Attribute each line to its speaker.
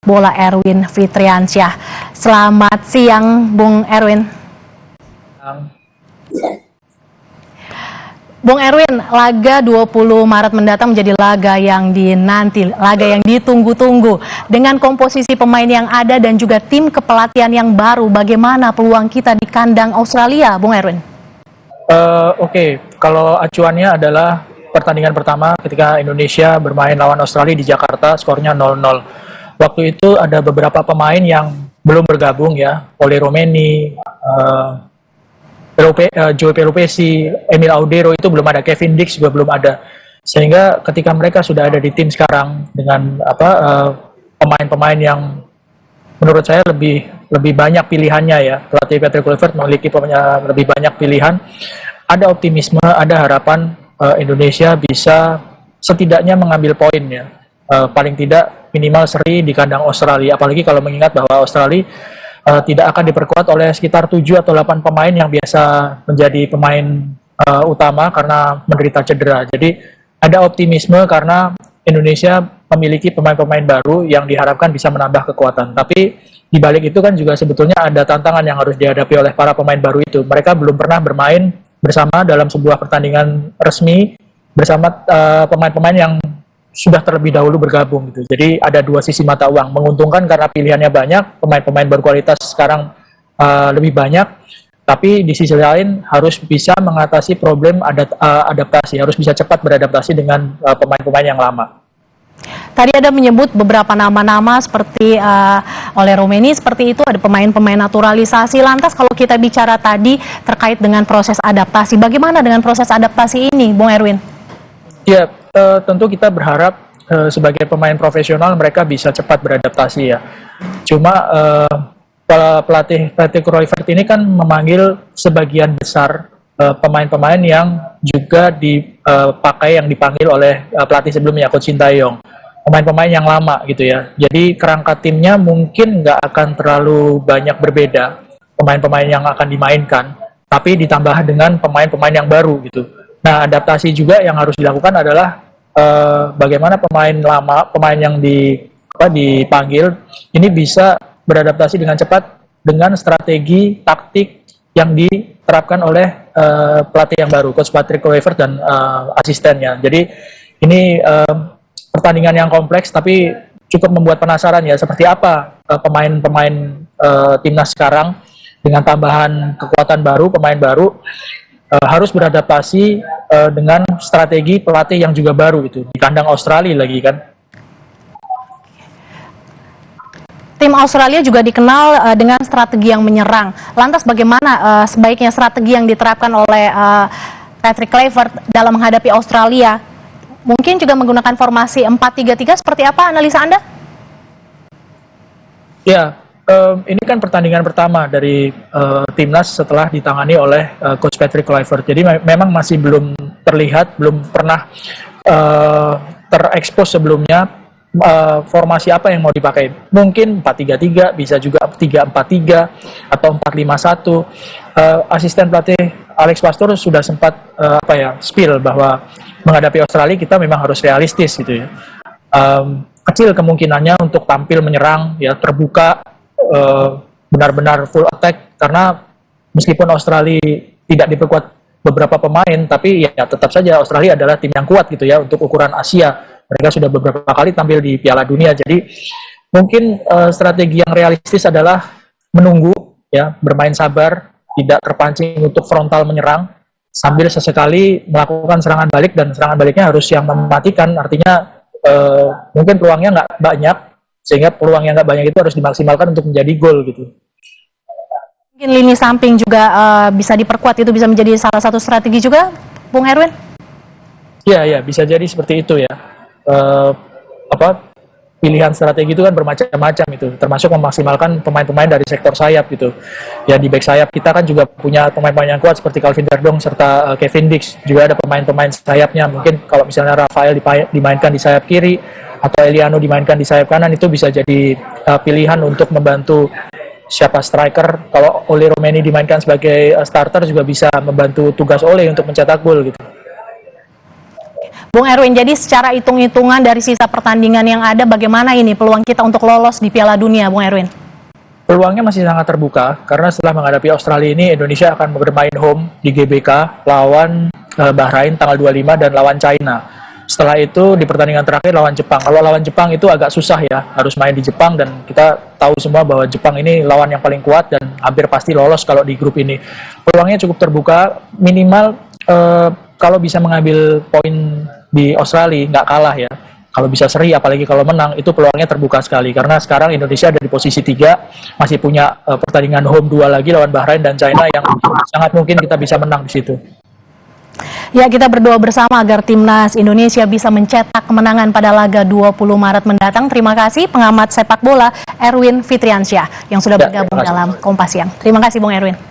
Speaker 1: bola Erwin Fitriansyah. Selamat siang, Bung Erwin. Bung Erwin, laga 20 Maret mendatang menjadi laga yang dinanti, laga yang ditunggu-tunggu. Dengan komposisi pemain yang ada dan juga tim kepelatihan yang baru, bagaimana peluang kita di kandang Australia, Bung Erwin?
Speaker 2: Oke. Kalau acuannya adalah pertandingan pertama ketika Indonesia bermain lawan Australia di Jakarta, skornya 0-0. Waktu itu ada beberapa pemain yang belum bergabung ya, Oli Romeni, Joey Pelupesi, Emil Audero itu belum ada, Kevin Dix juga belum ada. Sehingga ketika mereka sudah ada di tim sekarang dengan pemain-pemain yang menurut saya lebih banyak pilihannya ya, pelatih Patrick Kluivert memiliki lebih banyak pilihan, ada optimisme, ada harapan Indonesia bisa setidaknya mengambil poin ya, paling tidak minimal seri di kandang Australia, apalagi kalau mengingat bahwa Australia tidak akan diperkuat oleh sekitar 7 atau 8 pemain yang biasa menjadi pemain utama karena menderita cedera. Jadi ada optimisme karena Indonesia memiliki pemain-pemain baru yang diharapkan bisa menambah kekuatan. Tapi di balik itu kan juga sebetulnya ada tantangan yang harus dihadapi oleh para pemain baru itu. Mereka belum pernah bermain bersama dalam sebuah pertandingan resmi bersama pemain-pemain yang sudah terlebih dahulu bergabung gitu. Jadi ada dua sisi mata uang, menguntungkan karena pilihannya banyak, pemain-pemain berkualitas sekarang lebih banyak, tapi di sisi lain harus bisa mengatasi problem adaptasi, harus bisa cepat beradaptasi dengan pemain-pemain yang lama.
Speaker 1: Tadi ada menyebut beberapa nama-nama seperti oleh Romeni, seperti itu ada pemain-pemain naturalisasi. Lantas kalau kita bicara tadi terkait dengan proses adaptasi, bagaimana dengan proses adaptasi ini, Bung Erwin?
Speaker 2: Ya, tentu kita berharap sebagai pemain profesional mereka bisa cepat beradaptasi ya. Cuma pelatih Kluivert ini kan memanggil sebagian besar pemain-pemain yang juga dipakai, yang dipanggil oleh pelatih sebelumnya, Coach Sintayong. Pemain-pemain yang lama gitu ya. Jadi kerangka timnya mungkin nggak akan terlalu banyak berbeda pemain-pemain yang akan dimainkan, tapi ditambah dengan pemain-pemain yang baru gitu. Nah, adaptasi juga yang harus dilakukan adalah bagaimana pemain lama, pemain yang dipanggil ini bisa beradaptasi dengan cepat dengan strategi taktik yang diterapkan oleh pelatih yang baru, Coach Patrick Kluivert dan asistennya. Jadi ini pertandingan yang kompleks tapi cukup membuat penasaran ya, seperti apa pemain-pemain timnas sekarang dengan tambahan kekuatan baru, pemain baru harus beradaptasi dengan strategi pelatih yang juga baru itu di kandang Australia lagi kan.
Speaker 1: Tim Australia juga dikenal dengan strategi yang menyerang. Lantas bagaimana sebaiknya strategi yang diterapkan oleh Patrick Kluivert dalam menghadapi Australia? Mungkin juga menggunakan formasi 4-3-3, seperti apa analisa Anda? Ya, ini kan pertandingan pertama dari timnas setelah ditangani oleh Coach Patrick Kluivert. Jadi memang masih belum terlihat, belum pernah terekspos sebelumnya formasi apa yang mau dipakai. Mungkin 4-3-3, bisa juga 3-4-3 atau 4-5-1. Asisten pelatih Alex Pastor sudah sempat spill bahwa menghadapi Australia kita memang harus realistis gitu ya. Kecil kemungkinannya untuk tampil menyerang ya, terbuka, benar-benar full attack, karena meskipun Australia tidak diperkuat beberapa pemain, tapi ya tetap saja Australia adalah tim yang kuat gitu ya untuk ukuran Asia. Mereka sudah beberapa kali tampil di Piala Dunia. Jadi mungkin strategi yang realistis adalah menunggu ya, bermain sabar, tidak terpancing untuk frontal menyerang, sambil sesekali melakukan serangan balik, dan serangan baliknya harus yang mematikan, artinya mungkin peluangnya nggak banyak, sehingga peluang yang nggak banyak itu harus dimaksimalkan untuk menjadi gol gitu. Mungkin lini samping juga bisa diperkuat, itu bisa menjadi salah satu strategi juga, Bung Erwin?
Speaker 2: Iya, bisa jadi seperti itu ya. Pilihan strategi itu kan bermacam-macam itu, termasuk memaksimalkan pemain-pemain dari sektor sayap gitu. Ya, di back sayap kita kan juga punya pemain-pemain yang kuat seperti Calvin Verdong serta Kevin Dix. Juga ada pemain-pemain sayapnya. Mungkin kalau misalnya Rafael dimainkan di sayap kiri atau Eliano dimainkan di sayap kanan, itu bisa jadi pilihan untuk membantu siapa striker. Kalau Oli Romeni dimainkan sebagai starter juga bisa membantu tugas Oli untuk mencetak gol gitu.
Speaker 3: Bung Erwin, jadi secara hitung-hitungan dari sisa pertandingan yang ada, bagaimana ini peluang kita untuk lolos di Piala Dunia, Bung Erwin?
Speaker 1: Peluangnya masih sangat terbuka, karena setelah menghadapi Australia ini, Indonesia akan bermain home di GBK lawan Bahrain tanggal 25 dan lawan China. Setelah itu di pertandingan terakhir lawan Jepang. Kalau lawan Jepang itu agak susah ya, harus main di Jepang, dan kita tahu semua bahwa Jepang ini lawan yang paling kuat dan hampir pasti lolos kalau di grup ini. Peluangnya cukup terbuka, minimal kalau bisa mengambil poin di Australia, nggak kalah ya. Kalau bisa seri, apalagi kalau menang, itu peluangnya terbuka sekali. Karena sekarang Indonesia ada di posisi 3, masih punya pertandingan home 2 lagi lawan Bahrain dan China yang sangat mungkin kita bisa menang di situ.
Speaker 3: Ya, kita berdoa bersama agar timnas Indonesia bisa mencetak kemenangan pada laga 20 Maret mendatang. Terima kasih pengamat sepak bola Erwin Fitriansyah yang sudah bergabung dalam Kompas Siang. Terima kasih Bung Erwin.